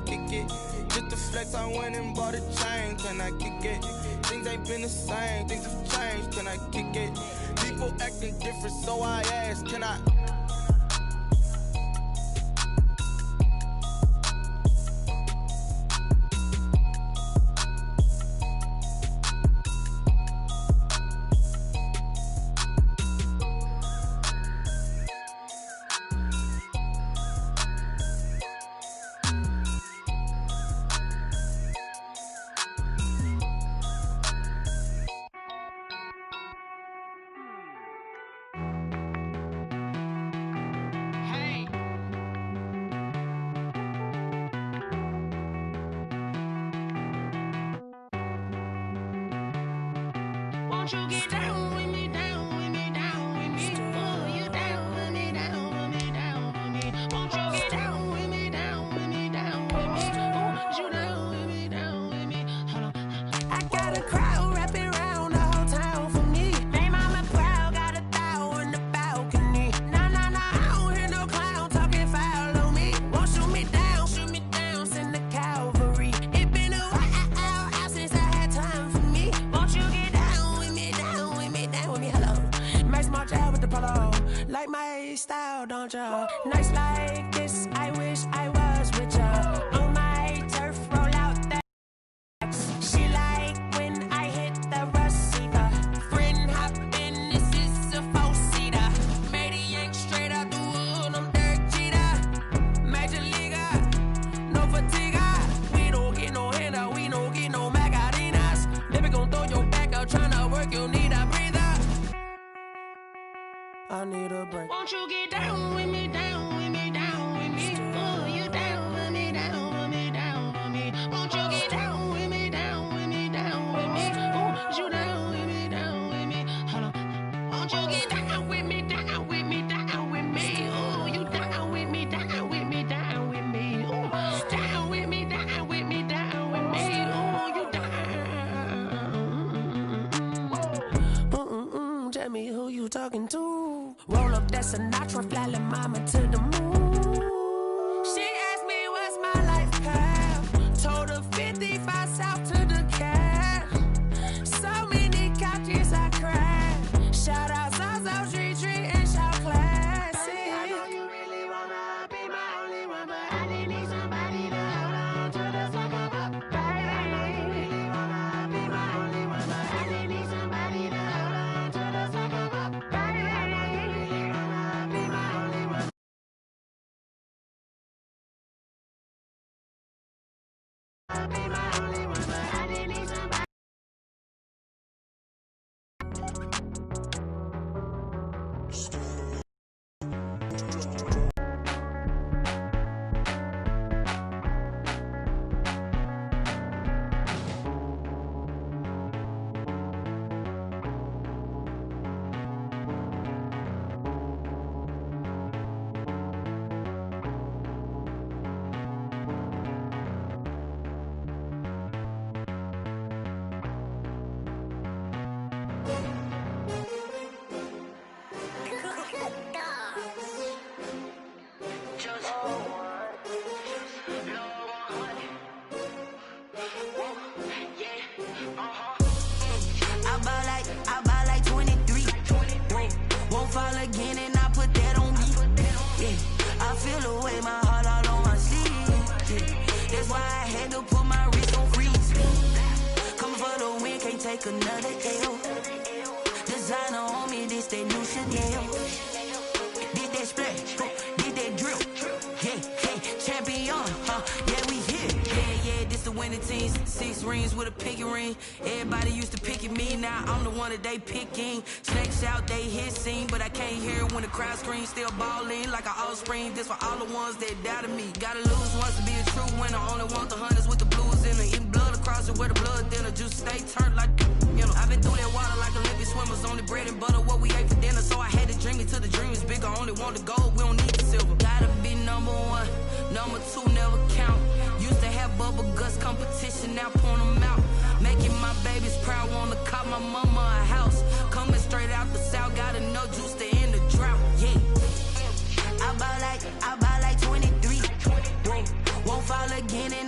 kick it? Just to flex, I went and bought a chain. Can I kick it? Things ain't been the same, things have changed. Can I kick it? People acting different, so I asked, can I? Won't you get down with me, down with me, down with me? Oh, you down with me, down with me, down with me. Won't you get down with me, down with me, down with me? Oh, you down with me, down with me? Hold on. I got a crowd wrapping around the whole town for me. Made mama proud, got a thou on the balcony. Nah, nah, nah, I don't hear no clown talking foul on me. Won't shoot me down, send the cavalry. It been a while since I had time for me. Won't you get down with me, down with me, down with me? Hello. Max March out with the polo. Like my style, don't ya? Nights like this, I wish I was with ya. On my turf, roll out that. She like when I hit the receiver. Friend hop in, this is a four-seater. Made a yank straight out the wood, I'm Derek Jeter. Major leaguer, no fatigue. We don't get no handout, we don't get no Macarinas. Baby gon' throw your back out, tryna work, you need a breather. I need a break. Won't you get down with me, down with me, down with me? Oh, you down with me, down with me, down with me? Won't you get down with me, down with me, down with me? Oh, you down with me, down with me? Hold on. Won't you get down with me, down with me, down with me? Oh, you down with me, down with me, down with me? Oh, down with me, down with me, down with me? Oh, you down. Tell me who you talking to. Roll up that Sinatra, fly la mama to the moon. She asked me what's my life path. Told her 55 south to the cat. So many couches I cried. Shout out Zazo, Tree, and shout classy. I know you really wanna be my only one, but I didn't need somebody to hold on to the sucker up. Baby, I know you really wanna be my only one, but I didn't need somebody to hold on to the sucker up. Baby, I know you really wanna be my only one. Be my only one, but I didn't need somebody. I buy like 23. Won't fall again and I put that on me. Yeah, I feel away, my heart all on my sleeve. Yeah, that's why I had to put my wrist on freeze. Coming for the win, can't take another L. Designer on me, this that new Chanel. Did that splash, did that drill. Yeah, hey, champion, yeah, we here. Yeah, this the winning teams. 6 rings with a pinky ring. Everybody used to pick at me, now I'm the one that they picking. Snakes out, they hit scene, but I can't hear it when the crowd screams. Still balling like an offspring. This for all the ones that doubted me. Gotta lose once to be a true winner. Only want the hunters with the blues in it. Eating blood across it where the blood thinner. Juice stay turned like, you know. I've been through that water like Olympic swimmers. Only bread and butter, what we ate for dinner. So I had to dream it till the dream is bigger. Only want the gold, we don't need the silver. Gotta be number 1, number 2 never count. Used to have bubble guts competition, now point them out. Making my babies proud, wanna cop my mama a house. Coming straight out the south, got enough juice to end the drought. Yeah, I buy like 23. Won't fall again and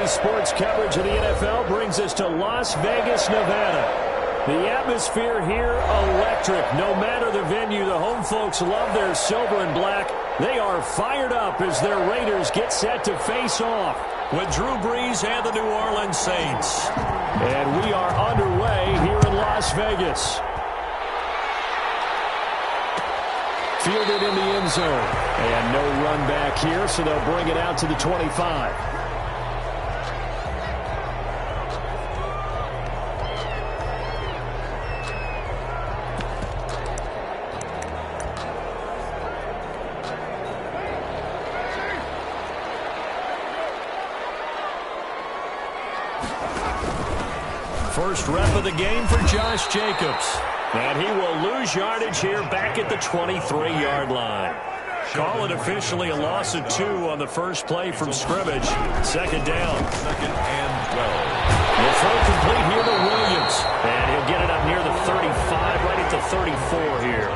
sports coverage of the NFL brings us to Las Vegas, Nevada. The atmosphere here, electric. No matter the venue, the home folks love their silver and black. They are fired up as their Raiders get set to face off with Drew Brees and the New Orleans Saints. And we are underway here in Las Vegas. Fielded in the end zone. And no run back here, so they'll bring it out to the 25. First rep of the game for Josh Jacobs. And he will lose yardage here back at the 23-yard line. Call it officially a loss of 2 on the first play from scrimmage. Second down. Second and 12. The throw complete here to Williams. And he'll get it up near the 35, right at the 34 here.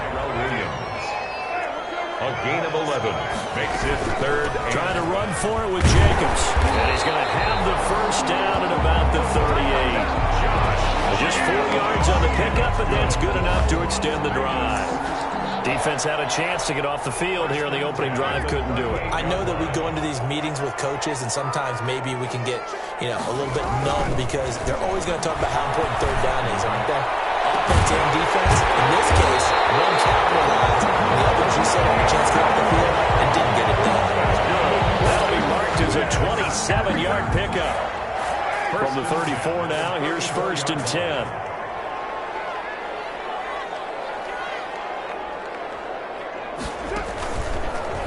A gain of 11 makes it third. Trying to run for it with Jacobs. And he's going to have the first down at about the 38. Just 4 yards on the pickup, and that's good enough to extend the drive. Defense had a chance to get off the field here on the opening drive, couldn't do it. I know that we go into these meetings with coaches, and sometimes maybe we can get, a little bit numb because they're always going to talk about how important third down is, aren't they? Offense and defense. In this case, one capitalized, and the other, as you said, had a chance to get off the field and didn't get it done. That'll be marked as a 27-yard pickup. From the 34 now, here's first and 10.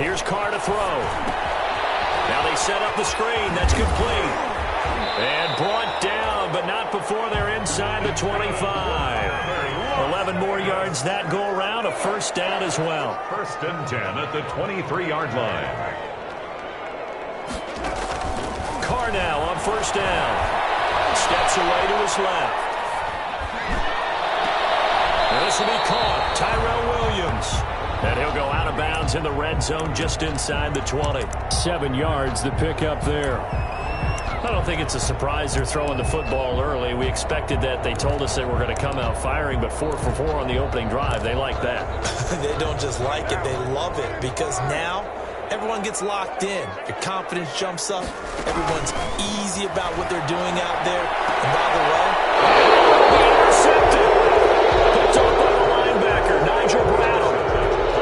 Here's Carr to throw. Now they set up the screen. That's complete. And brought down, but not before they're inside the 25. 11 more yards that go around. A first down as well. First and 10 at the 23-yard line. Carr now on first down. Steps away to his left. And this will be caught. Tyrell Williams. And he'll go out of bounds in the red zone just inside the 20. 7 yards, the pickup there. I don't think it's a surprise they're throwing the football early. We expected that. They told us they were going to come out firing, but 4 for 4 on the opening drive. They like that. They don't just like it, they love it, because now everyone gets locked in. Your confidence jumps up. Everyone's easy about what they're doing out there. And by the way, intercepted. Picked off by the linebacker, Nigel Brown.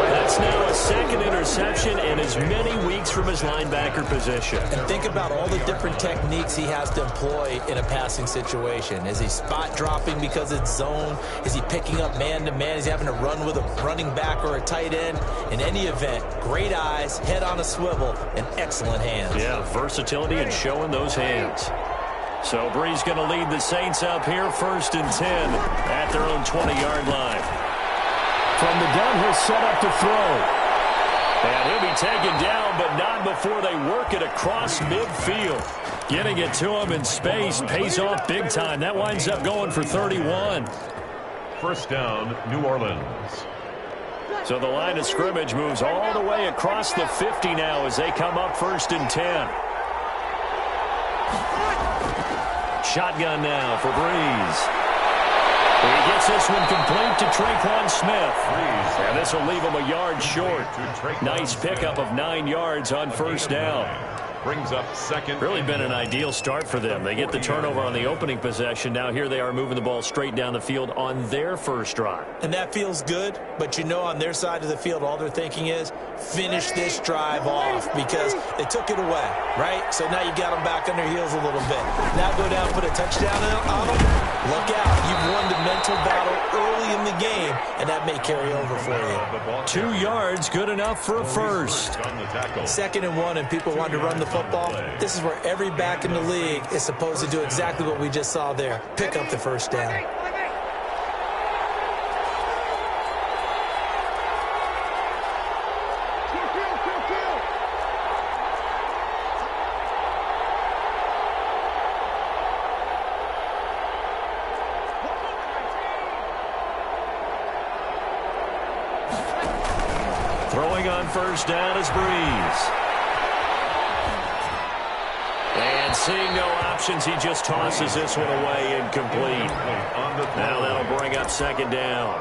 That's now a second interception in as many weeks from his linebacker position. And think about all the different techniques he has to employ in a passing situation. Is he spot dropping because it's zone? Is he picking up man-to-man? Is he having to run with a running back or a tight end? In any event, great eyes, head on a swivel, and excellent hands. Yeah, versatility and showing those hands. So Brees going to lead the Saints up here, first and 10 at their own 20-yard line. From the gun, he'll set up to throw. And he'll be taken down, but not before they work it across midfield. Getting it to him in space pays off big time. That winds up going for 31. First down, New Orleans. So the line of scrimmage moves all the way across the 50 now as they come up first and 10. Shotgun now for Brees. He gets this one complete to Traquan Smith. And this will leave him a yard short. Nice pickup of 9 yards on first down. Brings up second. Really been an ideal start for them. They get the turnover on the opening possession. Now here they are moving the ball straight down the field on their first drive. And that feels good, but on their side of the field, all they're thinking is finish this drive off because they took it away, right? So now you got them back on their heels a little bit. Now go down, put a touchdown on them. Look out. You've won the mental battle early in the game, and that may carry over for you. 2 yards, good enough for a first. Second and 1, and people want to run the football. This is where every back in the league is supposed to do exactly what we just saw there. Pick up the first down. Throwing on first down is Brees. And And seeing no options, he just tosses this one away incomplete. Now that'll bring up second down.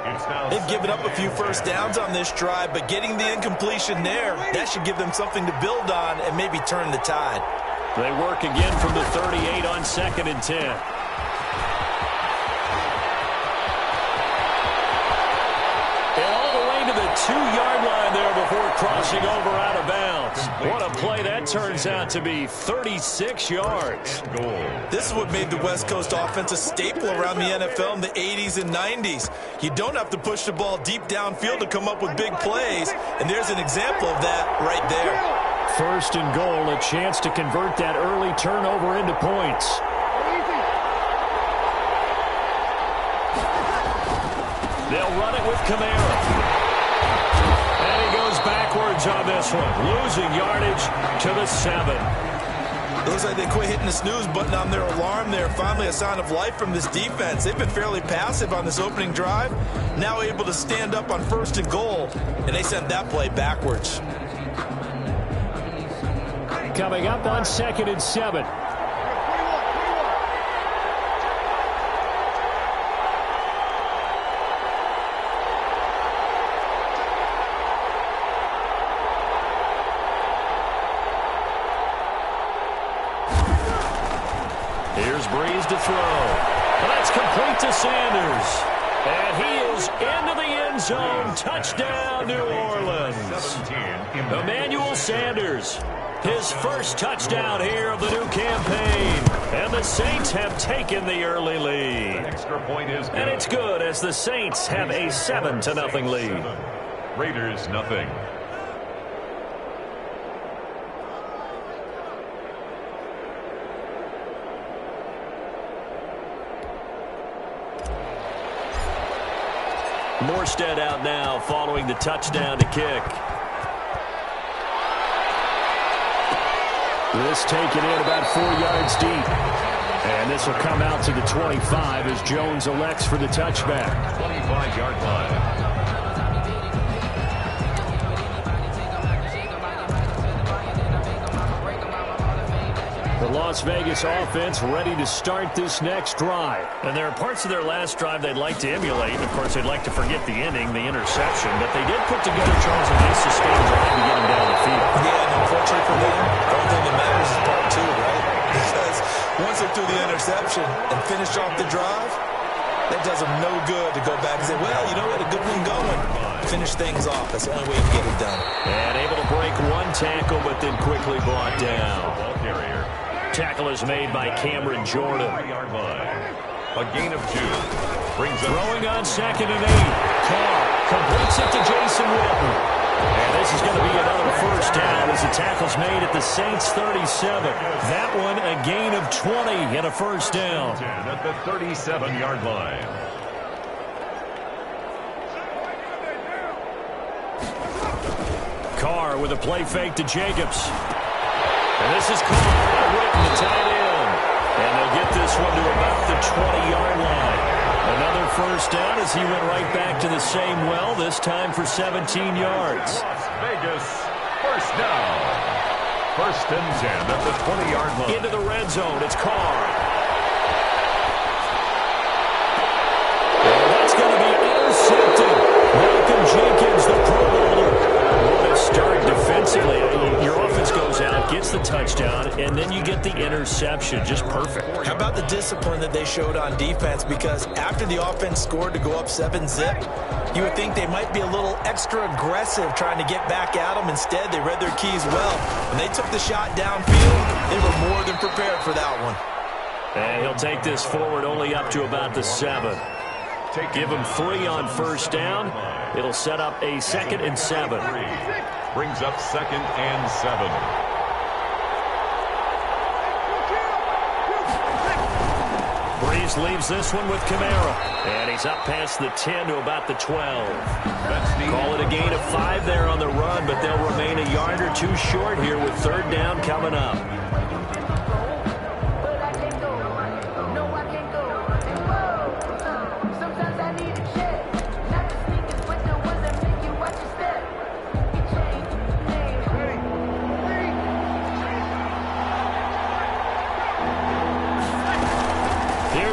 They've given up a few first downs on this drive, but getting the incompletion there, that should give them something to build on and maybe turn the tide. They work again from the 38 on 2nd and 10. And all the way to the 2-yard line there before crossing over out of bounds. What a play that turns out to be, 36 yards. This is what made the West Coast offense a staple around the NFL in the 80s and 90s. You don't have to push the ball deep downfield to come up with big plays, and there's an example of that right there. 1st and goal, a chance to convert that early turnover into points. They'll run it with Kamara. And he goes backwards on this one, losing yardage to the 7. It looks like they quit hitting the snooze button on their alarm there. Finally a sign of life from this defense. They've been fairly passive on this opening drive. Now able to stand up on 1st and goal, and they sent that play backwards. Coming up on 2nd and 7. Here's Breeze to throw. That's complete to Sanders. And he is into the end zone. Touchdown, New Orleans. Emmanuel Sanders. His first touchdown here of the new campaign. And the Saints have taken the early lead. Extra point is good. And it's good as the Saints have a 7-0 lead. Raiders nothing. Morstead out now following the touchdown to kick. This taken in about 4 yards deep. And this will come out to the 25 as Jones elects for the touchback. 25-yard line. The Las Vegas offense ready to start this next drive. And there are parts of their last drive they'd like to emulate. Of course, they'd like to forget the inning, the interception. But they did put together, Charles, a nice sustained drive to get them down the field. Yeah, and unfortunately for them, the only thing that matters is part 2, right? Because once they threw the interception and finished off the drive, that does them no good to go back and say, well, you know, we had a good one going. Finish things off. That's the only way you can get it done. And able to break one tackle, but then quickly brought down. Ball carrier. Tackle is made by Cameron Jordan. 5-yard line. A gain of 2. Brings up Throwing on 2nd and 8. Carr completes it to Jason Witten. And this is going to be another first down as the tackle's made at the Saints 37. That one a gain of 20 and a first down. at the 37-yard line. Carr with a play fake to Jacobs. And this is Carr Witten to tight end. And they'll get this one to about the 20-yard line. Another first down as he went right back to the same well, this time for 17 yards. Las Vegas, first down. 1st and 10 at the 20-yard line. Into the red zone, it's Carr. And that's going to be intercepted. Malcolm Jenkins, the Pro Bowler. What a start defensively. Your offense goes out, gets the touchdown, and then you get the interception. Just perfect. How about the discipline that they showed on defense? Because after the offense scored to go up 7-zip, you would think they might be a little extra aggressive trying to get back at them. Instead, they read their keys well. When they took the shot downfield, they were more than prepared for that one. And he'll take this forward only up to about the 7. Give him 3 on first down. It'll set up a 2nd and 7. Brings up 2nd and 7. Breeze leaves this one with Kamara. And he's up past the 10 to about the 12. Call it a gain of 5 there on the run, but they'll remain a yard or 2 short here with 3rd down coming up.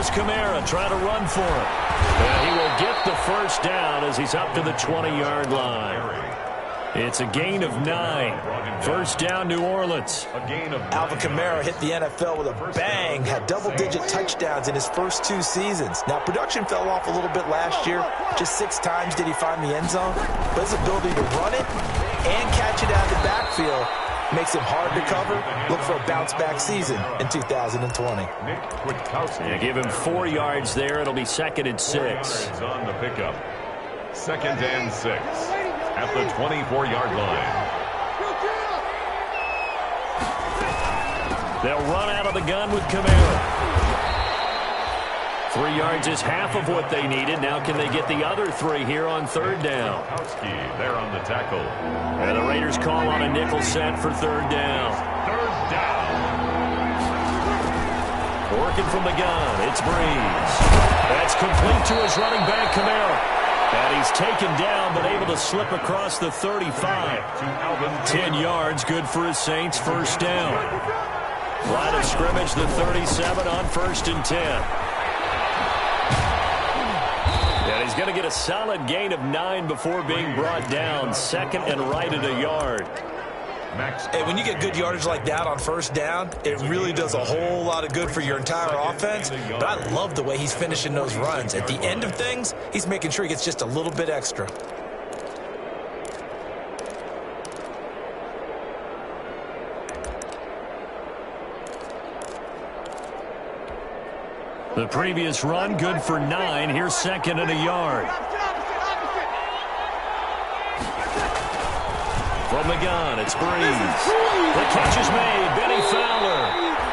Here's Kamara trying to run for it. And he will get the first down as he's up to the 20-yard line. It's a gain of 9. First down, New Orleans. Alvin Kamara hit the NFL with a bang, had double-digit touchdowns in his first 2 seasons. Now, production fell off a little bit last year. Just 6 times did he find the end zone. But his ability to run it and catch it out of the backfield makes him hard to cover. Look for a bounce-back season in 2020. Yeah, give him 4 yards there. It'll be 2nd and 6. On the pickup. 2nd and 6 at the 24-yard line. They'll run out of the gun with Kamara. 3 yards is half of what they needed. Now can they get the other 3 here on 3rd down? There on the tackle. And the Raiders call on a nickel set for 3rd down. 3rd down. Working from the gun, it's Breeze. That's complete to his running back, Kamara. And he's taken down, but able to slip across the 35. 10 yards, good for his Saints, first down. Line of scrimmage, the 37 on 1st and 10. And he's going to get a solid gain of 9 before being brought down. 2nd and right at a yard. Hey, when you get good yardage like that on 1st down, it really does a whole lot of good for your entire offense. But I love the way he's finishing those runs. At the end of things, he's making sure he gets just a little bit extra. The previous run, good for 9. Here's 2nd and a yard. From the gun, it's Breeze. The catch is made. Benny Fowler.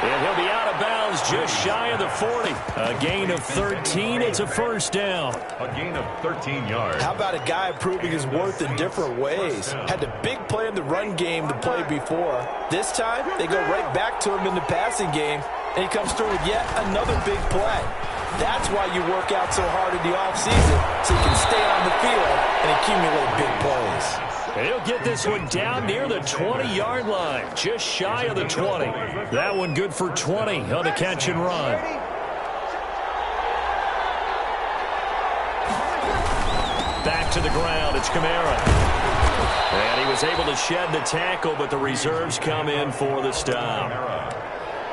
And he'll be out of bounds just shy of the 40. A gain of 13. It's a first down. A gain of 13 yards. How about a guy proving his worth in different ways? Had the big play in the run game to play before. This time, they go right back to him in the passing game, and he comes through with yet another big play. That's why you work out so hard in the offseason, so you can stay on the field and accumulate big plays. He'll get this one down near the 20-yard line, just shy of the 20. That one good for 20 on the catch and run. Back to the ground, it's Kamara. And he was able to shed the tackle, but the reserves come in for the stop.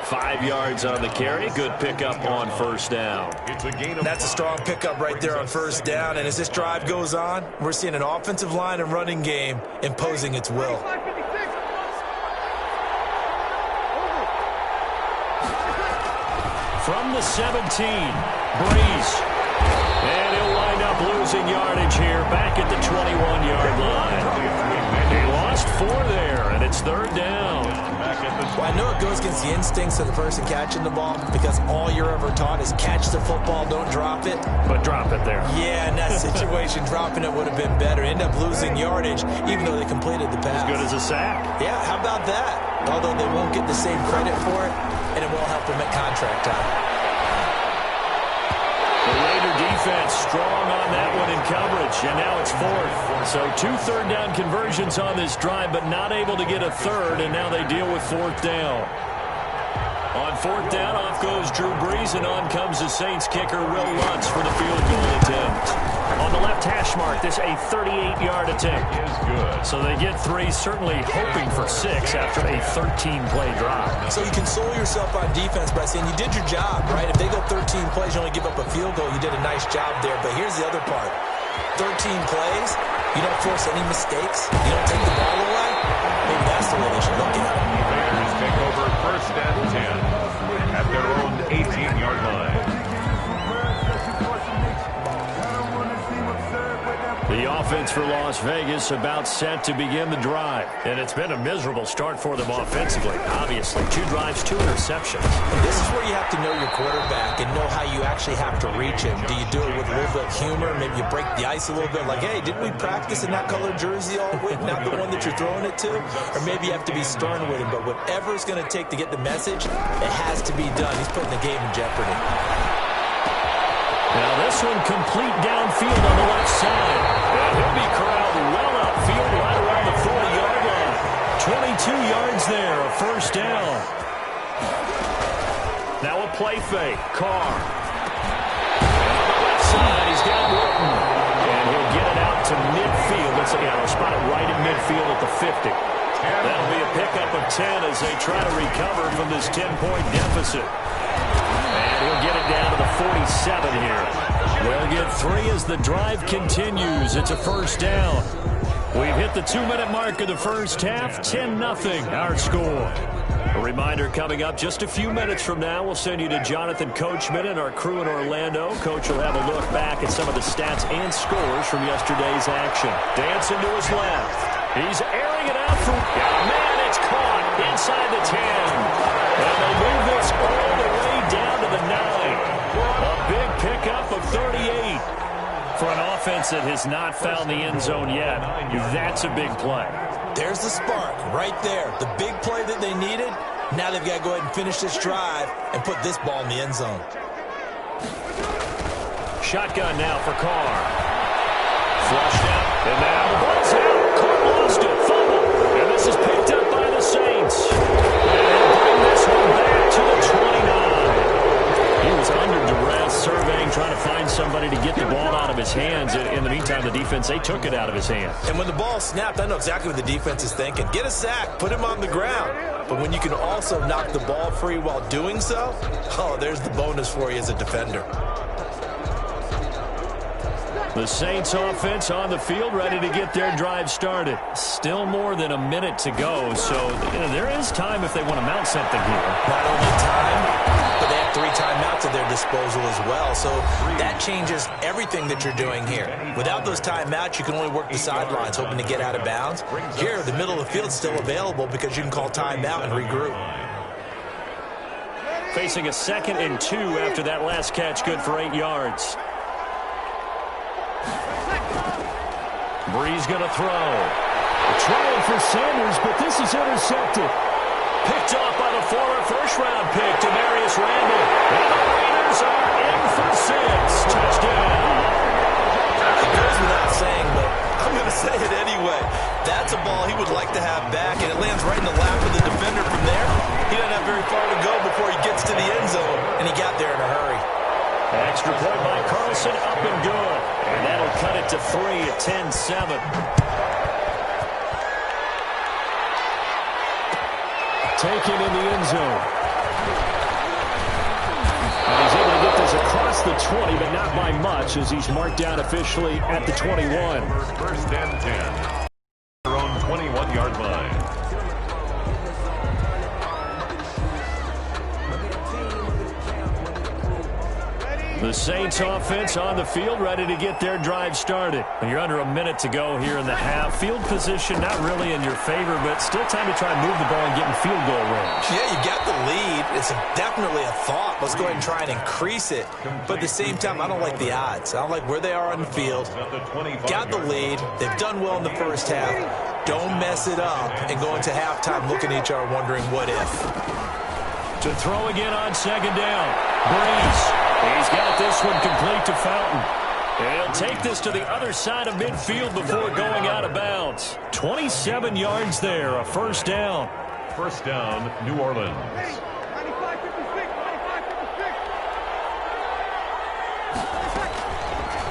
5 yards on the carry. Good pickup on first down. That's a strong pickup right there on first down. And as this drive goes on, we're seeing an offensive line and running game imposing its will. From the 17, Breeze. And he'll wind up losing yardage here back at the 21-yard line. He lost 4 there, and it's 3rd down. Well, I know it goes against the instincts of the person catching the ball because all you're ever taught is catch the football, don't drop it. But drop it there. Yeah, in that situation, dropping it would have been better. End up losing yardage, even though they completed the pass. As good as a sack. Yeah, how about that? Although they won't get the same credit for it, and it will help them at contract time. The Raider defense strong on that one in coverage, and now it's 4th. So 2 third-down conversions on this drive, but not able to get a 3rd, and now they deal with 4th down. On 4th down, off goes Drew Brees, and on comes the Saints kicker, Will Lutz, for the field goal attempt. On the left hash mark, this a 38-yard attempt. Is good. So they get 3, certainly hoping for 6 after a 13-play drive. So you console yourself on defense by saying you did your job, right? If they go 13 plays, you only give up a field goal, you did a nice job there. But here's the other part. 13 plays, you don't force any mistakes, you don't take the ball away. Maybe that's the way they should look at it. Bears take over 1st and 10 at their own 18-yard line. The offense for Las Vegas about set to begin the drive. And it's been a miserable start for them offensively. Obviously, 2 drives, 2 interceptions. This is where you have to know your quarterback and know how you actually have to reach him. Do you do it with a little bit of humor? Maybe you break the ice a little bit like, hey, didn't we practice in that colored jersey all week? Not the one that you're throwing it to? Or maybe you have to be stern with him. But whatever it's going to take to get the message, it has to be done. He's putting the game in jeopardy. Now this one complete downfield on the left side. And he'll be corralled well outfield right around the 40-yard line. 22 yards there, a first down. Now a play fake. Carr. inside. He's got Witten. And he'll get it out to midfield. They'll spot it right at midfield at the 50. That'll be a pickup of 10 as they try to recover from this 10-point deficit. And he'll get it down to the 47 here. They'll get 3 as the drive continues. It's a first down. We've hit the 2-minute mark of the first half. 10-0 our score. A reminder coming up just a few minutes from now. We'll send you to Jonathan Coachman and our crew in Orlando. Coach will have a look back at some of the stats and scores from yesterday's action. Dancing to his left. He's airing it out for... man, it's caught inside the 10. And they move this all the way down to the 9. A big pickup of 38. For an offense that has not found the end zone yet, that's a big play. There's the spark right there. The big play that they needed. Now they've got to go ahead and finish this drive and put this ball in the end zone. Shotgun now for Carr. Flushed out. And now the ball's out. Carr lost it. Fumble. And this is picked up by the Saints. And they'll bring this one back to the 29. He was under duress, surveying, trying to find somebody to get the ball out of his hands. In the meantime, the defense, they took it out of his hands. And when the ball snapped, I know exactly what the defense is thinking. Get a sack, put him on the ground. But when you can also knock the ball free while doing so, there's the bonus for you as a defender. The Saints offense on the field, ready to get their drive started. Still more than a minute to go, so there is time if they want to mount something here. Not only time, but they have 3 timeouts at their disposal as well, so that changes everything that you're doing here. Without those timeouts, you can only work the sidelines, hoping to get out of bounds. Here, the middle of the field is still available because you can call timeout and regroup. Facing a 2nd and 2 after that last catch, good for 8 yards. Breeze going to throw. Trying for Sanders, but this is intercepted. Picked off by the former first-round pick, Demarius Randall. And the Raiders are in for 6. Touchdown. It goes without saying, but I'm going to say it anyway. That's a ball he would like to have back, and it lands right in the lap of the defender from there. He doesn't have very far to go before he gets to the end zone, and he got there in a hurry. Extra point by Carlson, up and good. And that'll cut it to 3 at 10-7. Taken in the end zone. And he's able to get this across the 20, but not by much, as he's marked down officially at the 21. First and 10. Their own 21-yard line. The Saints offense on the field, ready to get their drive started. And you're under a minute to go here in the half. Field position not really in your favor, but still time to try and move the ball and get in field goal range. Yeah, you got the lead. It's definitely a thought. Let's go ahead and try and increase it. But at the same time, I don't like the odds. I don't like where they are on the field. Got the lead. They've done well in the first half. Don't mess it up and go into halftime looking at each other wondering what if. To throw again on 2nd down. Breeze. He's got this one complete to Fountain. And he'll take this to the other side of midfield before going out of bounds. 27 yards there, a first down. First down, New Orleans.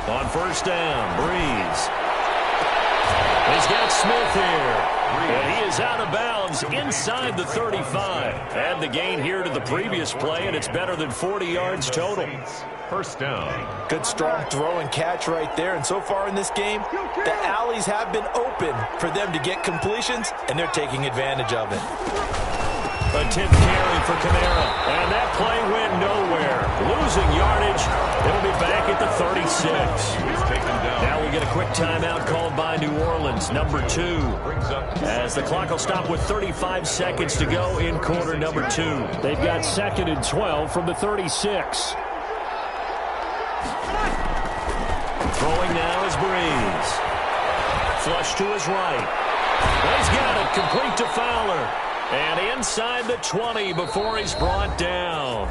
On first down, Breeze. He's got Smith here. And he is out of bounds inside the 35. Add the gain here to the previous play, and it's better than 40 yards total. First down. Good, strong throw and catch right there. And so far in this game, the alleys have been open for them to get completions, and they're taking advantage of it. A 10th carry for Kamara. And that play went nowhere. Losing yardage. It'll be back at the 36. Now we get a quick timeout called by New Orleans, number 2. As the clock will stop with 35 seconds to go in quarter number 2. They've got 2nd and 12 from the 36. Throwing now is Breeze. Flush to his right. He's got it, complete to Fowler. And inside the 20 before he's brought down.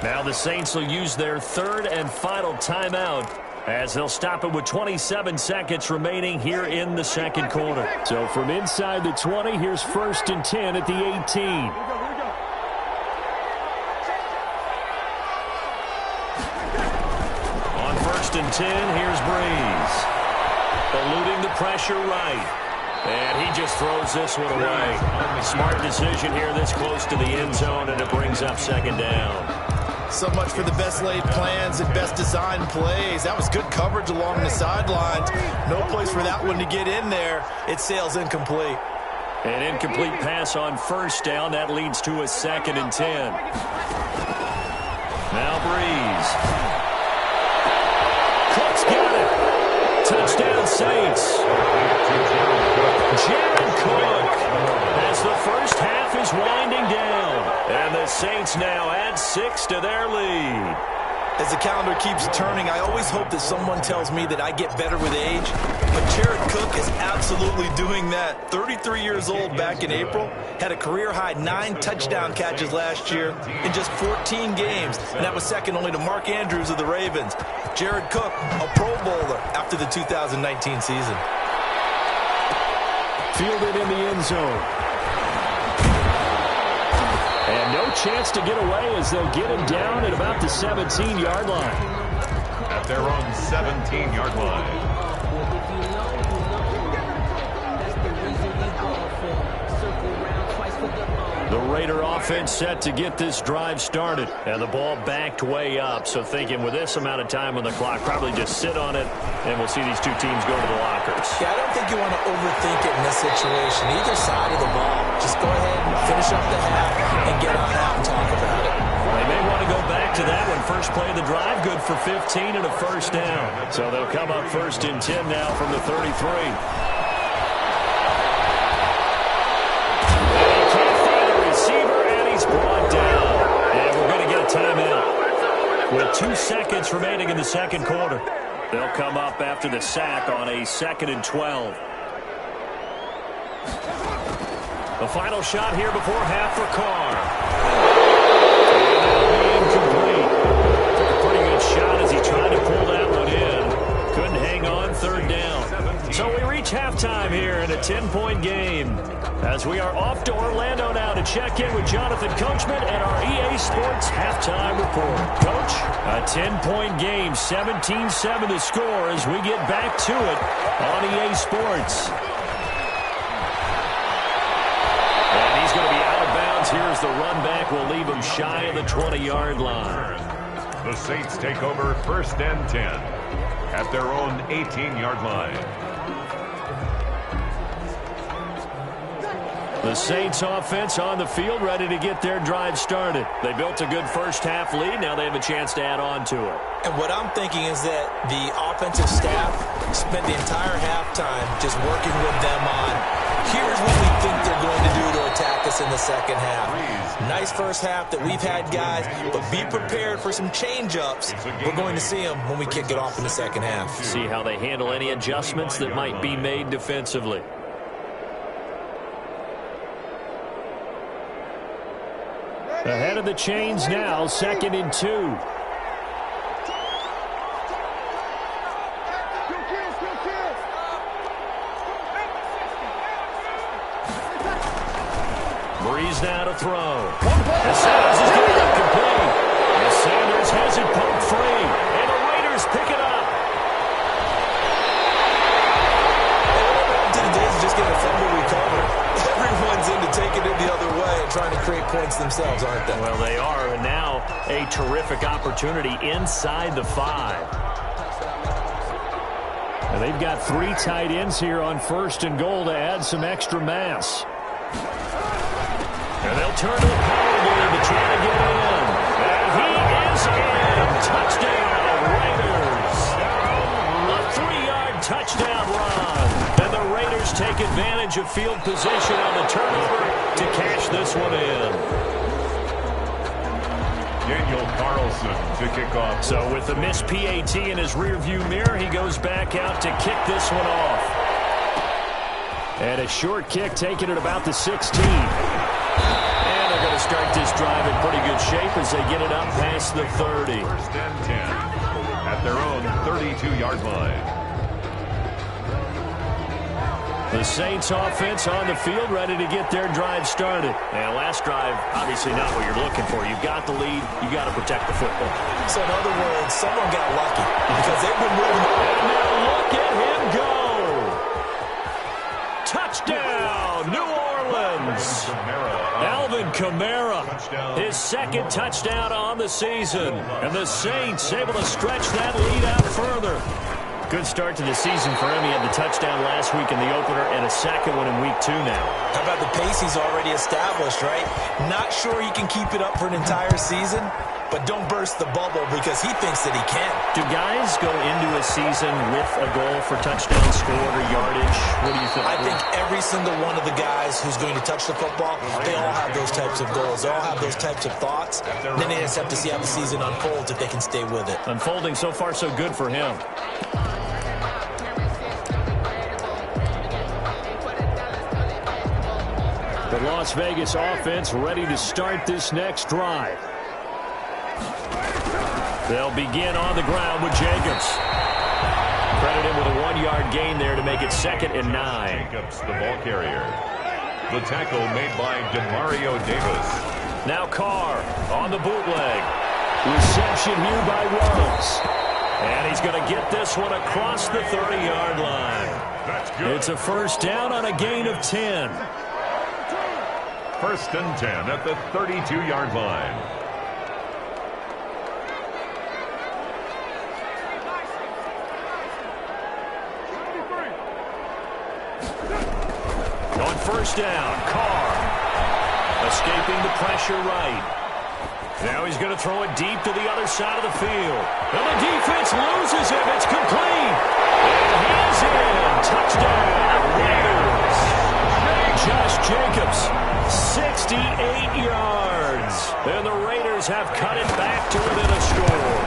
Now the Saints will use their 3rd and final timeout as they'll stop it with 27 seconds remaining here in the 2nd quarter. So from inside the 20, here's 1st and 10 at the 18. first and 10. Here's Breeze. Eluding the pressure right. And he just throws this one away. Smart decision here this close to the end zone, and it brings up second down. So much for the best laid plans and best designed plays. That was good coverage along the sidelines. No place for that one to get in there. It sails incomplete. An incomplete pass on first down. That leads to a second and 10. Now Breeze. Cook's got it. Touchdown Saints. Jared Cook as the first half is winding down. And the Saints now add 6 to their lead. As the calendar keeps turning, I always hope that someone tells me that I get better with age. But Jared Cook is absolutely doing that. 33 years old back in April. Had a career-high 9 touchdown catches last year in just 14 games. And that was second only to Mark Andrews of the Ravens. Jared Cook, a Pro Bowler after the 2019 season. Fielded in the end zone. And no chance to get away as they'll get him down at about the 17-yard line. At their own 17-yard line. The Raider offense set to get this drive started. And the ball backed way up. So thinking with this amount of time on the clock, probably just sit on it, and we'll see these two teams go to the lockers. Yeah, I don't think you want to overthink it in this situation. Either side of the ball. Just go ahead and finish up the half and get on out and talk about it. They may want to go back to that one. First play of the drive, good for 15 and a first down. So they'll come up first and 10 now from the 33. Brought down, and we're going to get a timeout. With 2 seconds remaining in the second quarter, they'll come up after the sack on a 2nd and 12. The final shot here before half for Carr. And that'll be incomplete. Took a pretty good shot as he tried to pull that one in. Couldn't hang on, third down. So we reach halftime here in a 10-point game. As we are off to Orlando now to check in with Jonathan Coachman and our EA Sports halftime report. Coach, a 10-point game, 17-7 the score as we get back to it on EA Sports. And he's going to be out of bounds here as the run back will leave him shy of the 20-yard line. The Saints take over first and 10 at their own 18-yard line. The Saints offense on the field ready to get their drive started. They built a good first half lead. Now they have a chance to add on to it. And what I'm thinking is that the offensive staff spent the entire halftime just working with them on, here's what we think they're going to do to attack us in the second half. Nice first half that we've had, guys, but be prepared for some change-ups. We're going to see them when we kick it off in the second half. See how they handle any adjustments that might be made defensively. Ahead of the chains now, 2nd and 2. Breeze now to throw. And Sanders is going to be complete. And Sanders has it poked free. And the Raiders pick it up. To the days of just getting a fumble recovered. Everyone's into taking it the other way and trying to create points themselves, aren't they? Well, they are, and now a terrific opportunity inside the 5. And they've got 3 tight ends here on 1st and goal to add some extra mass. And they'll turn to the power game to try to get in. And he is in. Touchdown, Raiders. A 3-yard touchdown run. And the Raiders take advantage of field position on the turnover to cash this one in. Daniel Carlson to kick off. So with the missed PAT in his rearview mirror, he goes back out to kick this one off. And a short kick taken at about the 16. And they're going to start this drive in pretty good shape as they get it up past the 30. First and 10 at their own 32-yard line. The Saints offense on the field, ready to get their drive started. And last drive, obviously not what you're looking for. You've got the lead. You've got to protect the football. So in other words, someone got lucky because they've been moving. And now look at him go. Touchdown, New Orleans. Alvin Kamara, his second touchdown on the season. And the Saints able to stretch that lead out further. Good start to the season for him. He had the touchdown last week in the opener and a second one in week 2 now. How about the pace he's already established, right? Not sure he can keep it up for an entire season, but don't burst the bubble because he thinks that he can. Do guys go into a season with a goal for touchdowns scored or yardage? What do you think? I think every single one of the guys who's going to touch the football, they all have those types of goals. They all have those types of thoughts. And then they just have to see how the season unfolds if they can stay with it. Unfolding so far so good for him. The Las Vegas offense ready to start this next drive. They'll begin on the ground with Jacobs. Credited with a 1-yard gain there to make it 2nd and 9. Jacobs, the ball carrier. The tackle made by Demario Davis. Now Carr on the bootleg. Reception here by Rose. And he's going to get this one across the 30-yard line. That's good. It's a first down on a gain of 10. 1st and 10 at the 32-yard line. On first down, Carr escaping the pressure right. Now he's going to throw it deep to the other side of the field. And the defense loses him. It's complete. And he's in. Touchdown, Raiders. Josh Jacobs, 68 yards. And the Raiders have cut it back to within a score.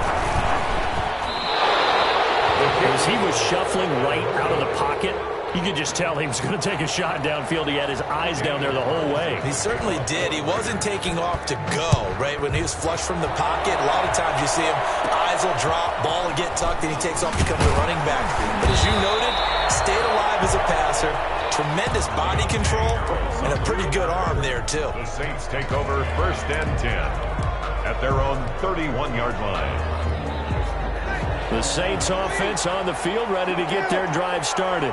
As he was shuffling right out of the pocket, you could just tell he was going to take a shot downfield. He had his eyes down there the whole way. He certainly did. He wasn't taking off to go, right? When he was flush from the pocket, a lot of times you see him, eyes will drop, ball will get tucked, and he takes off, becomes a running back. But as you noted, stayed alive as a passer, tremendous body control, and a pretty good arm there, too. The Saints take over 1st and 10 at their own 31-yard line. The Saints offense on the field ready to get their drive started.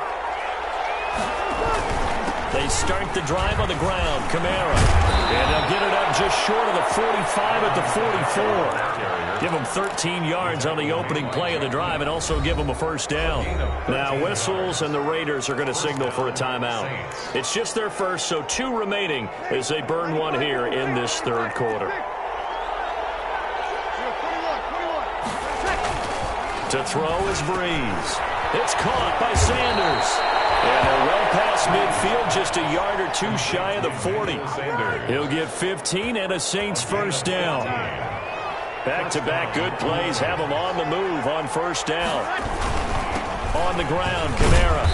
They start the drive on the ground. Kamara. And they'll get it up just short of the 45 at the 44. Give them 13 yards on the opening play of the drive and also give them a first down. Now whistles and the Raiders are going to signal for a timeout. It's just their first, so 2 remaining as they burn one here in this 3rd quarter. To throw is Breeze. It's caught by Sanders. And they're well past midfield, just a yard or 2 shy of the 40. He'll get 15 and a Saints first down. Back-to-back good plays have him on the move on first down. On the ground, Kamara.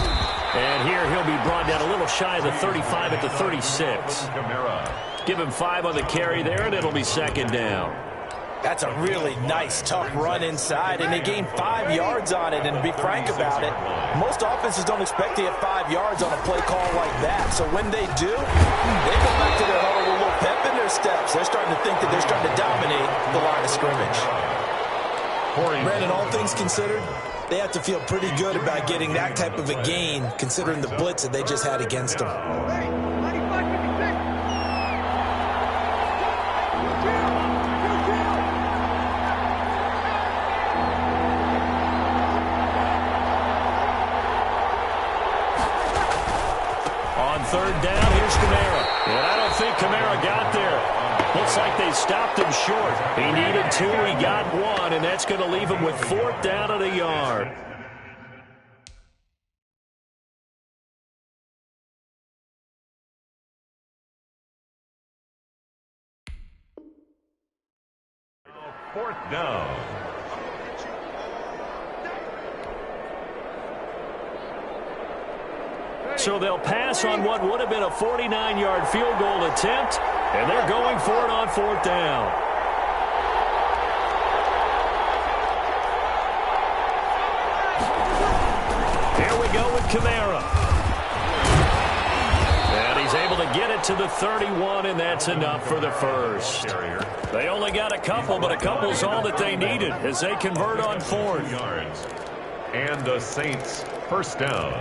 And here he'll be brought down a little shy of the 35 at the 36. Give him 5 on the carry there, and it'll be 2nd down. That's a really nice, tough run inside, and they gained 5 yards on it. And to be frank about it, most offenses don't expect to get 5 yards on a play call like that. So when they do, they go back to their huddle with a little pep in their steps. They're starting to think that they're starting to dominate the line of scrimmage. Brandon, all things considered, they have to feel pretty good about getting that type of a gain, considering the blitz that they just had against them. Third down, here's Kamara. And I don't think Kamara got there. Looks like they stopped him short. He needed 2, he got 1, and that's going to leave him with 4th down at a yard. Fourth down. So they'll pass on what would have been a 49-yard field goal attempt, and they're going for it on 4th down. Here we go with Kamara. get it to the 31, and that's enough for the first. They only got a couple, but a couple's all that they needed as they convert on fourth. And the Saints first down.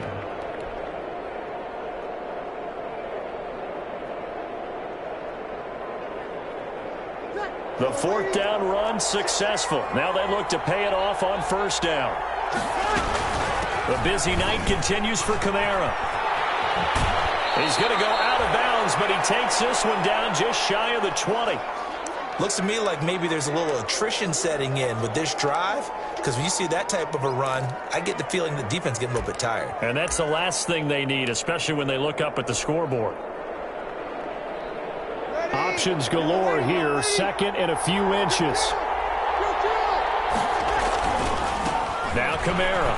The fourth down run successful. Now they look to pay it off on first down. The busy night continues for Kamara. He's going to go out of bounds, but he takes this one down just shy of the 20. Looks to me like maybe there's a little attrition setting in with this drive, because when you see that type of a run, I get the feeling the defense getting a little bit tired. And that's the last thing they need, especially when they look up at the scoreboard. Options galore here, second and a few inches. Now Kamara.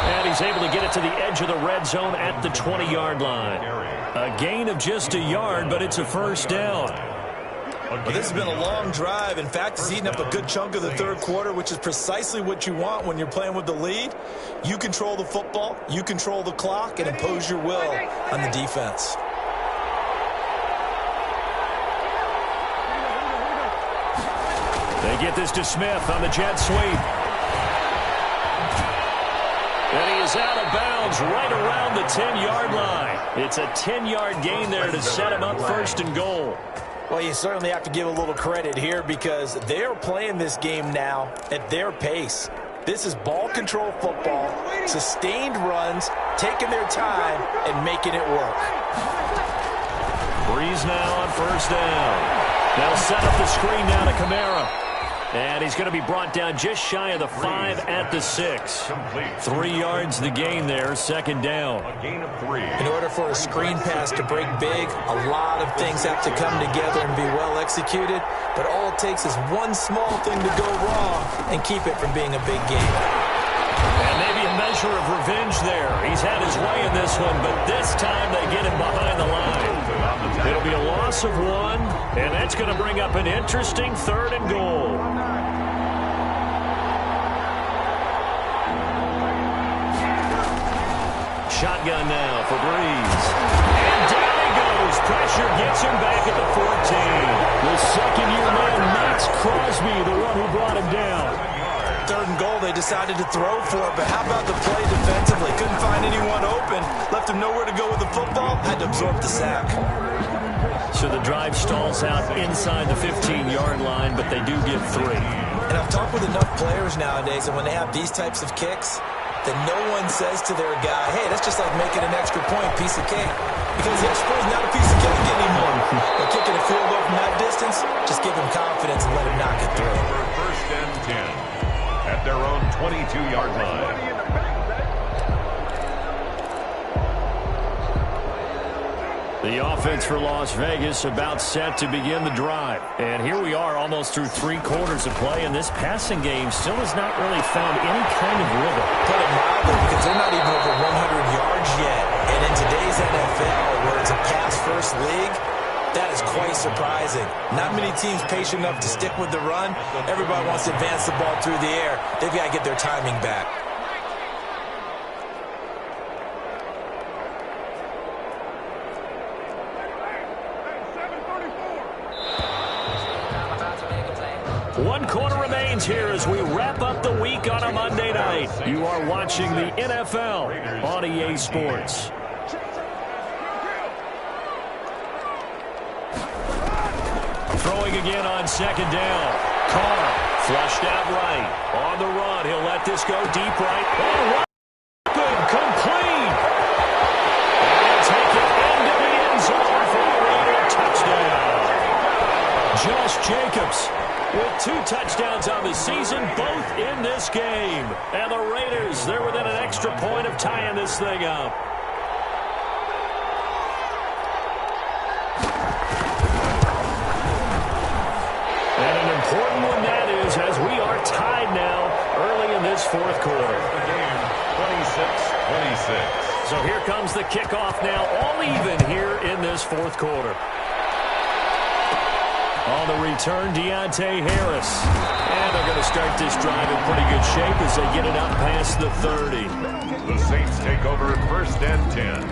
And he's able to get it to the edge of the red zone at the 20-yard line. A gain of just a yard, but it's a first down. Well, this has been a long drive. In fact, it's eaten up a good chunk of the third quarter, which is precisely what you want when you're playing with the lead. You control the football, you control the clock, and impose your will on the defense. They get this to Smith on the jet sweep. And he is out of bounds right around the 10-yard line. It's a 10-yard gain there to set him up first and goal. Well, you certainly have to give a little credit here because they're playing this game now at their pace. This is ball control football, sustained runs, taking their time, and making it work. Breeze now on first down. They'll set up the screen now to Kamara. And he's going to be brought down just shy of the 5 at the 6. 3 yards the gain there, second down. In order for a screen pass to break big, a lot of things have to come together and be well executed. But all it takes is one small thing to go wrong and keep it from being a big game. And maybe a measure of revenge there. He's had his way in this one, but this time they get him behind the line. It'll be a loss of 1, and that's going to bring up an interesting third and goal. Shotgun now for Breeze. And down he goes. Pressure gets him back at the 14. The second-year man, Max Crosby, the one who brought him down. Third and goal, they decided to throw for it, but how about the play defensively? Couldn't find anyone open, left him nowhere to go with the football, had to absorb the sack. So the drive stalls out inside the 15-yard line, but they do get 3. And I've talked with enough players nowadays, and when they have these types of kicks, that no one says to their guy, hey, that's just like making an extra point, piece of cake. Because the extra point is not a piece of cake anymore. But kicking a field goal from that distance, just give him confidence and let him knock it through. First and 10 at their own 22-yard line. The offense for Las Vegas about set to begin the drive. And here we are almost through 3 quarters of play, and this passing game still has not really found any kind of rhythm. Put it mildly, because they're not even over 100 yards yet. And in today's NFL, where it's a pass-first league, that is quite surprising. Not many teams patient enough to stick with the run. Everybody wants to advance the ball through the air. They've got to get their timing back. One quarter remains here as we wrap up the week on a Monday night. You are watching the NFL on EA Sports. Throwing again on second down. Carr flushed out right. On the run, he'll let this go deep right. Oh, good, complete. And he'll take it into the end zone for a Raider touchdown. Josh Jacobs with 2 touchdowns on the season, both in this game. And the Raiders, they're within an extra point of tying this thing up. And an important one that is, as we are tied now early in this fourth quarter. The game, 26-26. So here comes the kickoff now, all even here in this fourth quarter. On the return, Deontay Harris. And they're going to start this drive in pretty good shape as they get it up past the 30. The Saints take over first and 10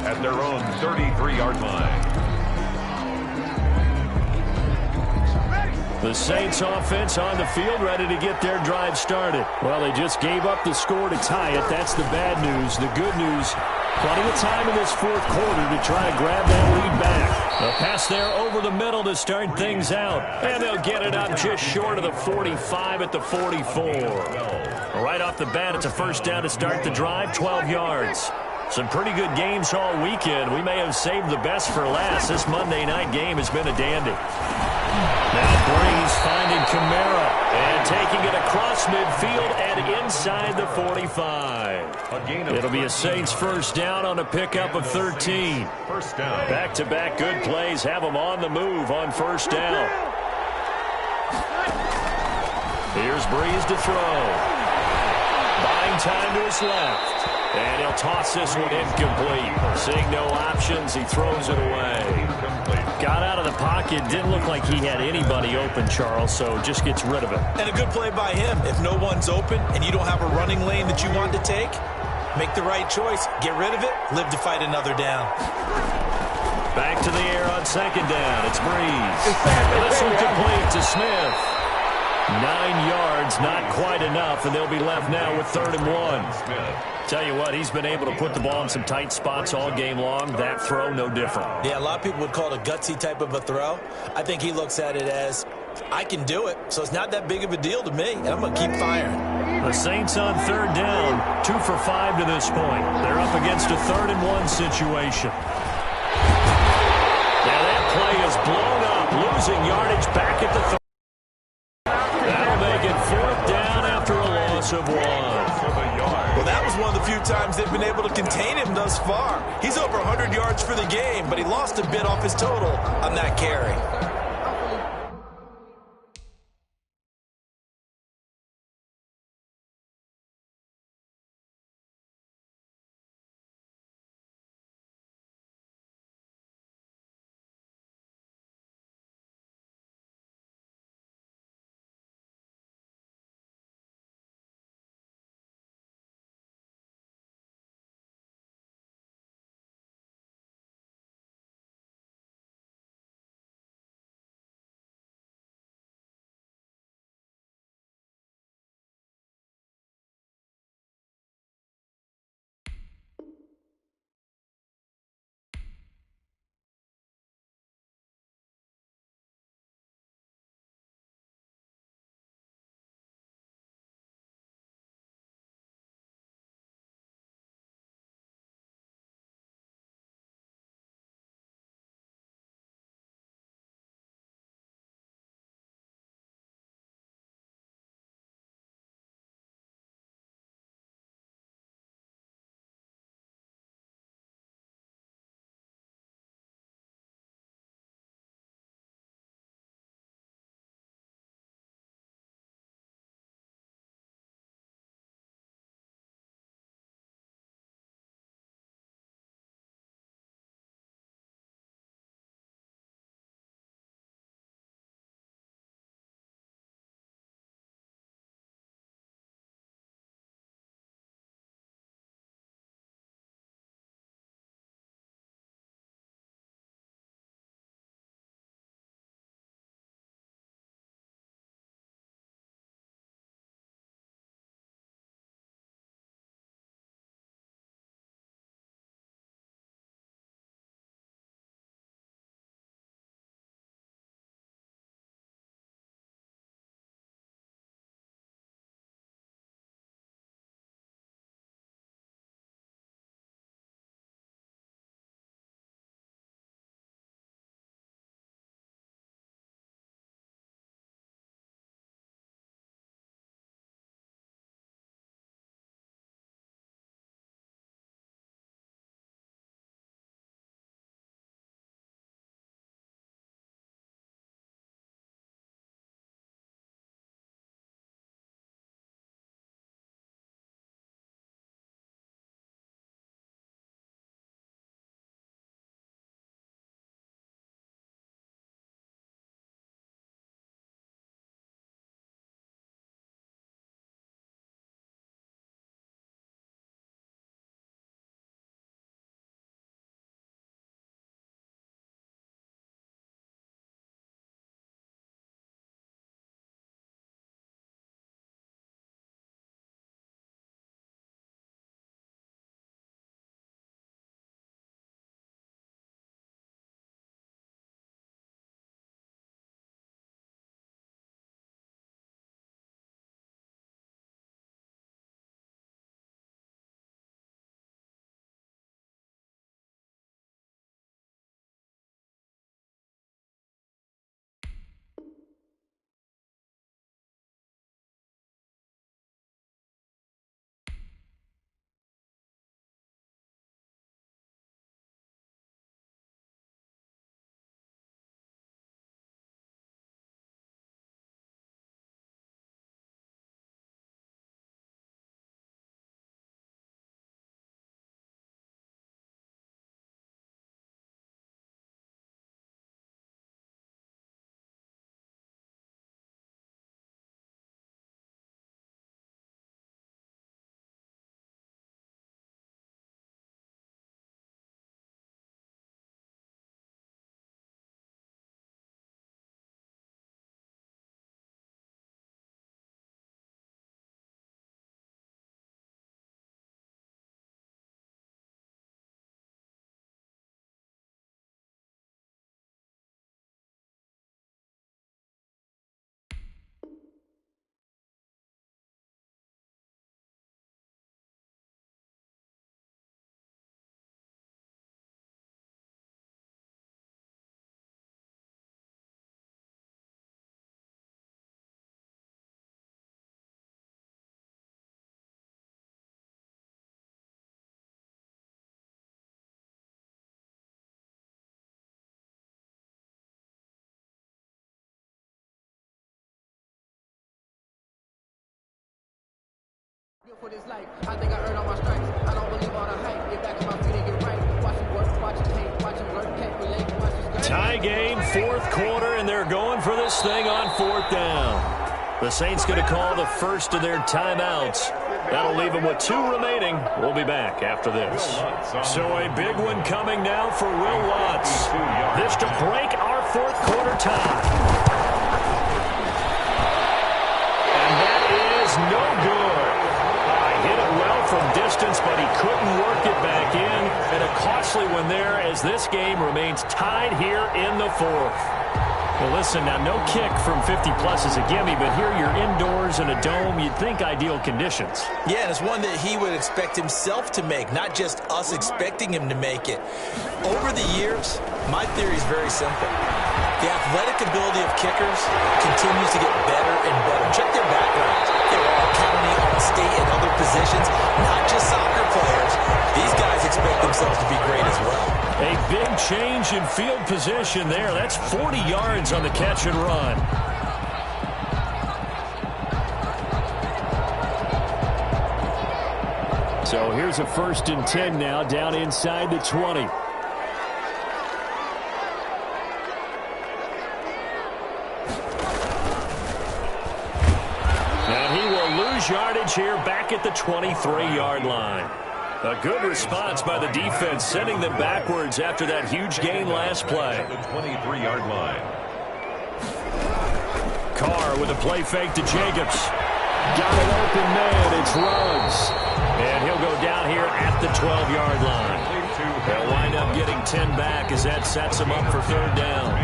at their own 33-yard line. The Saints offense on the field, ready to get their drive started. Well, they just gave up the score to tie it. That's the bad news. The good news, plenty of time in this fourth quarter to try to grab that lead back. A pass there over the middle to start things out. And they'll get it up just short of the 45 at the 44. Right off the bat, it's a first down to start the drive, 12 yards. Some pretty good games all weekend. We may have saved the best for last. This Monday night game has been a dandy. Now Breeze finding Kamara and taking it across midfield and inside the 45. It'll be a Saints first down on a pickup of 13. First down. Back-to-back good plays have them on the move on first down. Here's Breeze to throw. Buying time to his left. And he'll toss this one incomplete. Seeing no options, he throws it away. Got out of the pocket. Didn't look like he had anybody open, Charles, so just gets rid of it. And a good play by him. If no one's open and you don't have a running lane that you want to take, make the right choice. Get rid of it. Live to fight another down. Back to the air on second down. It's Breeze. This one complete to Smith. 9 yards, not quite enough, and they'll be left now with 3rd and 1. Tell you what, he's been able to put the ball in some tight spots all game long. That throw, no different. Yeah, a lot of people would call it a gutsy type of a throw. I think he looks at it as, I can do it, so it's not that big of a deal to me, and I'm going to keep firing. The Saints on 3rd down, 2 for 5 to this point. They're up against a 3rd and 1 situation. Now that play is blown up, losing yardage back at the 30. That'll make it 4th down after a loss of 1. Well, that was one of the few times they've been able to contain him thus far. He's over 100 yards for the game, but he lost a bit off his total on that carry. For this life, I think I earned all my stripes. I don't believe all the hype. Get back on my feet and get right. Watch him work, watch him paint, watch him work, can't relate, watch his tie game, fourth quarter, and they're going for this thing on fourth down. The Saints going to call the first of their timeouts. That'll leave them with 2 remaining. We'll be back after this. So a big one coming now for Will Watts. This to break our fourth quarter tie. And that is no good. Hit it well from distance, but he couldn't work it back in. And a costly one there as this game remains tied here in the fourth. Well, listen, now no kick from 50-plus is a gimme, but here you're indoors in a dome. You'd think ideal conditions. Yeah, and it's one that he would expect himself to make, not just us expecting him to make it. Over the years, my theory is very simple. The athletic ability of kickers continues to get better and better. Check their backgrounds. They're all county, all state, and other positions, not just soccer players. These guys expect themselves to be great as well. A big change in field position there. That's 40 yards on the catch and run. So here's a 1st and 10 now, down inside the 20. Now he will lose yardage here back at the 23-yard line. A good response by the defense, sending them backwards after that huge gain last play. The 23-yard line. Carr with a play fake to Jacobs. Got an open man. It's Ruggs. And he'll go down here at the 12-yard line. They'll wind up getting 10 back as that sets them up for 3rd down.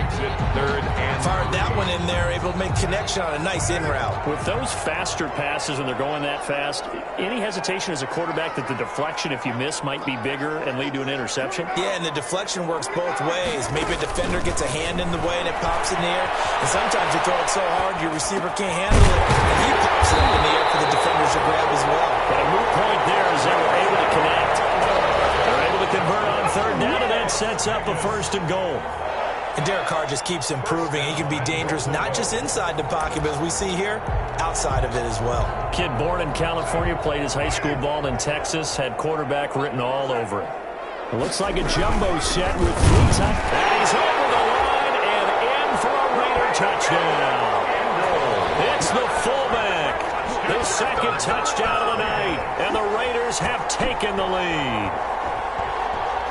Fired that one in there, able to make connection on a nice in route. With those faster passes when they're going that fast, any hesitation as a quarterback that the deflection, if you miss, might be bigger and lead to an interception? Yeah, and the deflection works both ways. Maybe a defender gets a hand in the way and it pops in the air. And sometimes you throw it so hard your receiver can't handle it, and he pops it up in the air for the defenders to grab as well. But a moot point there is they were able to connect. They're able to convert on 3rd down, and that sets up a 1st and goal. And Derek Carr just keeps improving. He can be dangerous not just inside the pocket, but as we see here, outside of it as well. Kid born in California, played his high school ball in Texas, had quarterback written all over it. It looks like a jumbo set with 3 times. And he's over the line and in for a Raider touchdown. It's the fullback. The 2nd touchdown of the night, and the Raiders have taken the lead.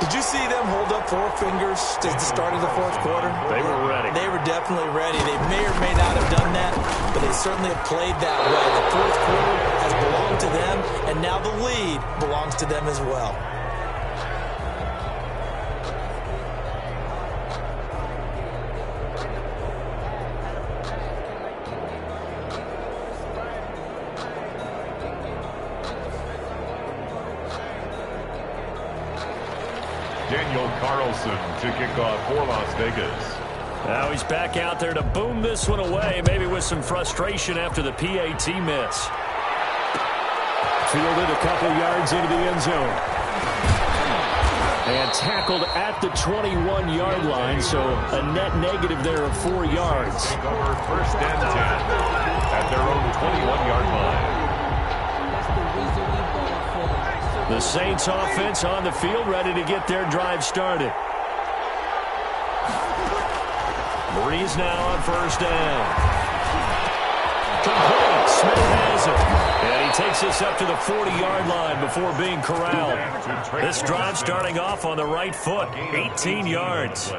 Did you see them hold up 4 fingers at the start of the 4th quarter? They were ready. They were definitely ready. They may or may not have done that, but they certainly have played that way. The 4th quarter has belonged to them, and now the lead belongs to them as well. Daniel Carlson to kick off for Las Vegas. Now he's back out there to boom this one away, maybe with some frustration after the PAT miss. Fielded a couple yards into the end zone. And tackled at the 21-yard line, so a net negative there of 4 yards. Take over 1st and 10 at their own 21-yard line. The Saints offense on the field, ready to get their drive started. Breeze now on 1st down. Complete. Smith has it. And he takes us up to the 40-yard line before being corralled. This drive starting off on the right foot. 18 yards.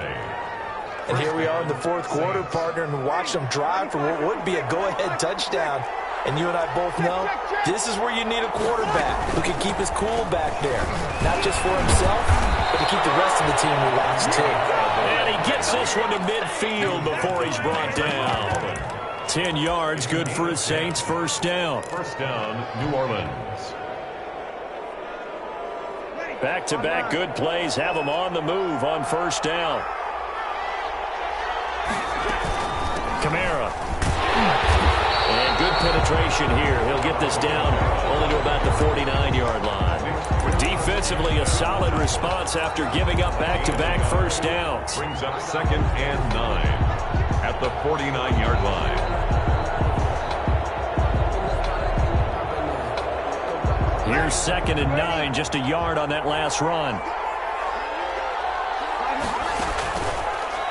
And here we are in the 4th quarter, partner, and watch them drive for what would be a go-ahead touchdown. And you and I both know this is where you need a quarterback who can keep his cool back there. Not just for himself, but to keep the rest of the team relaxed too. And he gets this one to midfield before he's brought down. 10 yards, good for his Saints. 1st down. 1st down, New Orleans. Back-to-back good plays have them on the move on 1st down. Kamara. And good penetration here. He'll get this down only to about the 49-yard line. Defensively, a solid response after giving up back-to-back 1st downs. Brings up 2nd and 9 at the 49-yard line. Here's 2nd and 9, just a yard on that last run.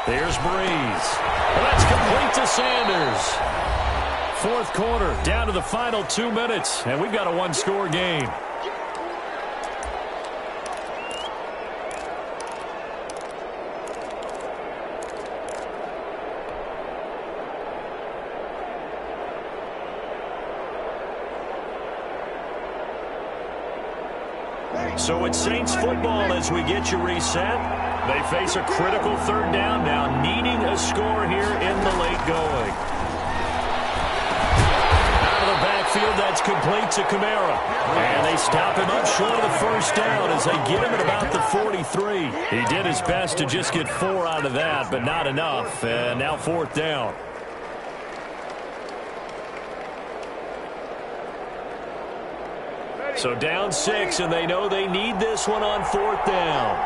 Here's Breeze. Well, that's complete to Sanders. 4th quarter, down to the final 2 minutes, and we've got a one-score game. So it's Saints football as we get you reset. They face a critical 3rd down now, needing a score here in the late going. Out of the backfield, that's complete to Kamara. And they stop him up short of the 1st down as they get him at about the 43. He did his best to just get 4 out of that, but not enough. And now 4th down. So down 6, and they know they need this one on 4th down.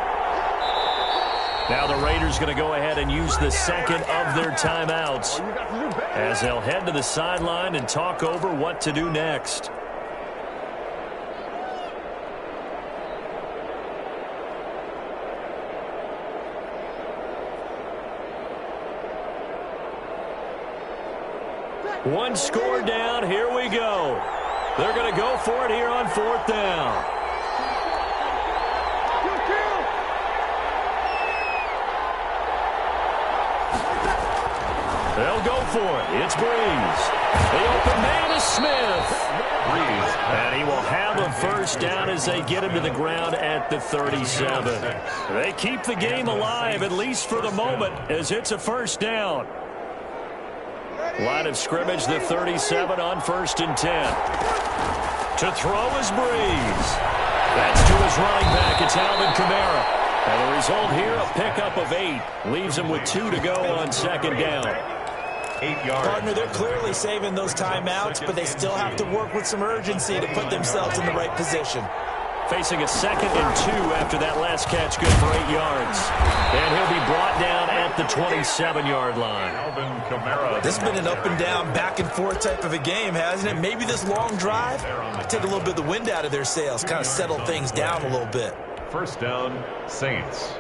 Now the Raiders going to go ahead and use the 2nd of their timeouts as they'll head to the sideline and talk over what to do next. One score down. Here we go. They're going to go for it here on 4th down. They'll go for it. It's Breeze. The open man is Smith. Breeze. And he will have a 1st down as they get him to the ground at the 37. They keep the game alive, at least for the moment, as it's a 1st down. Line of scrimmage, the 37 on 1st and 10. To throw is Breeze. That's to his running back. It's Alvin Kamara. And the result here, a pickup of 8. Leaves him with 2 to go on 2nd down. 8 yards. Partner, they're clearly saving those timeouts, but they still have to work with some urgency to put themselves in the right position. Facing a 2nd and 2 after that last catch, good for 8 yards. And he'll be brought down at the 27-yard line. This has been an up-and-down, back-and-forth type of a game, hasn't it? Maybe this long drive take a little bit of the wind out of their sails, kind of settle things down a little bit. 1st down, Saints.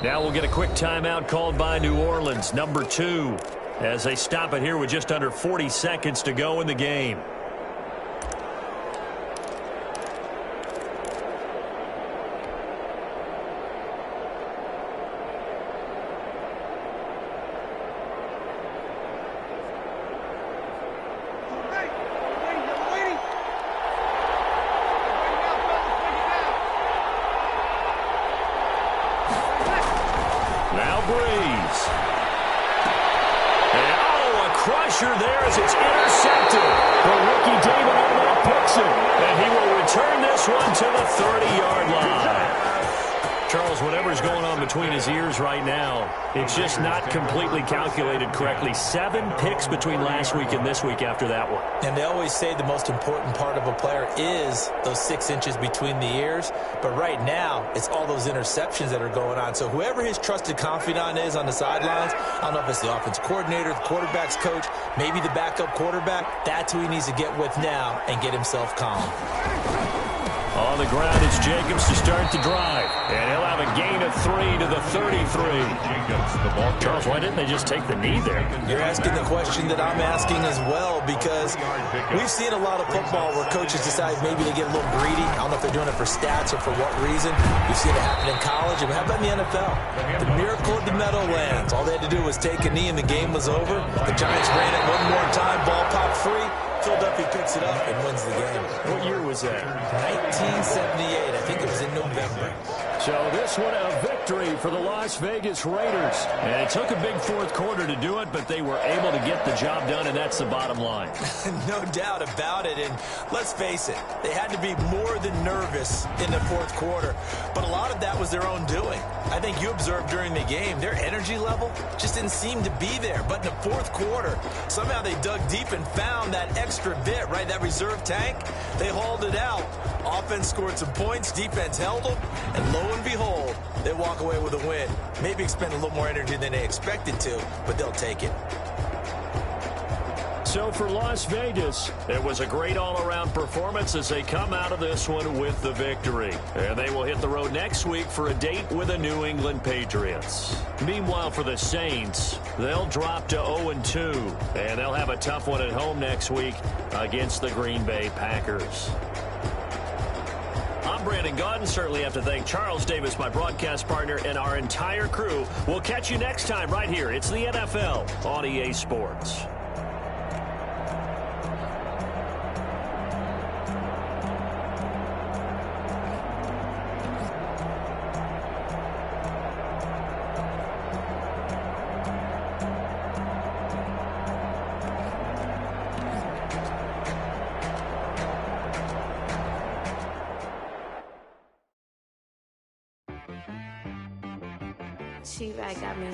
Now we'll get a quick timeout called by New Orleans, number 2, as they stop it here with just under 40 seconds to go in the game. There as it's intercepted. But rookie David Arnold picks it. And he will return this one to the 30-yard line. Charles, whatever's going on between his ears right now, it's just not completely calculated correctly. 7 picks between last week and this week after that one. And they always say the most important part of a player is those 6 inches between the ears. But right now, it's all those interceptions that are going on. So whoever his trusted confidant is on the sidelines, I don't know if it's the offense coordinator, the quarterback's coach, maybe the backup quarterback, that's who he needs to get with now and get himself calm. On the ground, it's Jacobs to start the drive. And he'll have a gain of 3 to the 33. Charles, why didn't they just take the knee there? You're asking the question that I'm asking as well, because we've seen a lot of football where coaches decide maybe they get a little greedy. I don't know if they're doing it for stats or for what reason. We've seen it happen in college. And how about in the NFL? The miracle of the Meadowlands. All they had to do was take a knee and the game was over. The Giants ran it one more time. Ball popped free. Philadelphia picks it up and wins the game. What year was that? 1978. I think it was in November. So this one a victory for the Las Vegas Raiders. And it took a big 4th quarter to do it, but they were able to get the job done, and that's the bottom line. No doubt about it. And let's face it, they had to be more than nervous in the 4th quarter. But a lot of that was their own doing. I think you observed during the game, their energy level just didn't seem to be there. But in the 4th quarter, somehow they dug deep and found that extra bit, right? That reserve tank. They hauled it out. Offense scored some points. Defense held them. And lo and behold, they walk away with a win. Maybe expend a little more energy than they expected to, but they'll take it. So for Las Vegas, it was a great all-around performance as they come out of this one with the victory. And they will hit the road next week for a date with the New England Patriots. Meanwhile, for the Saints, they'll drop to 0-2, and they'll have a tough one at home next week against the Green Bay Packers. I'm Brandon Gaudin. Certainly have to thank Charles Davis, my broadcast partner, and our entire crew. We'll catch you next time right here. It's the NFL on EA Sports. She-Rag got me.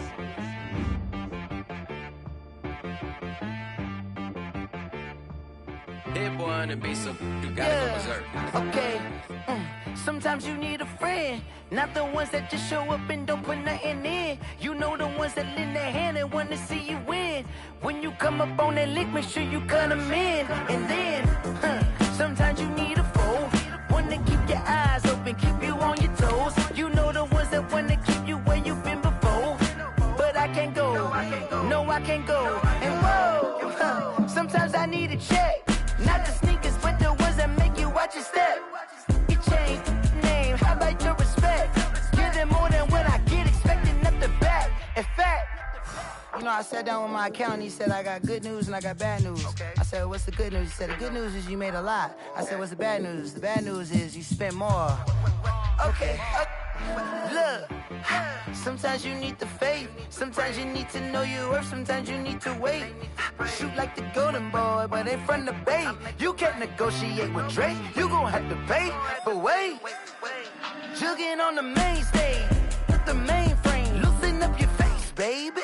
Hit boy on the beat, so you gotta go berserk. Okay. Sometimes you need a friend, not the ones that just show up and don't put nothing in. You know the ones that lend their hand and want to see you win. When you come up on that lick, make sure you cut them in. And then, sometimes you need a foe, one to keep your eyes open, keep you on your toes. You know the ones that want to keep you where you've been before. But I can't go, no I can't go. And whoa, sometimes I need a check, not the sneakers, but the ones that make you watch your step. You change name, how about your respect? Give them more than what I get, expecting nothing back. In fact, you know, I sat down with my accountant, he said, I got good news and I got bad news. Okay. I said, what's the good news? He said, the good news is you made a lot. I said, what's the bad news? The bad news is you spent more. Okay. Look, sometimes you need the faith, sometimes you need to know your worth, sometimes you need to wait. Shoot like the golden boy, but in front of the bay. You can't negotiate with Drake, you gon' have to pay. But wait, jugging on the main stage, with the mainframe, loosen up your face, baby.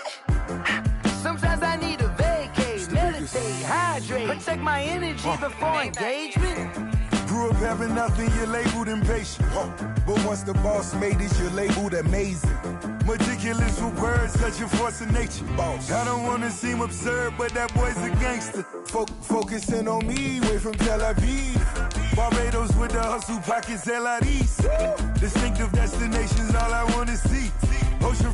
Sometimes I need a vacate, meditate, hydrate, protect my energy before engagement. Grew up having nothing, you're labeled impatient. But once the boss made it, you're labeled amazing. Meticulous with words, such a force of nature. Boss. I don't wanna seem absurd, but that boy's a gangster. Focusing on me, way from Tel Aviv. Barbados with the hustle pockets, LIDs. Distinctive destinations, all I wanna see. Ocean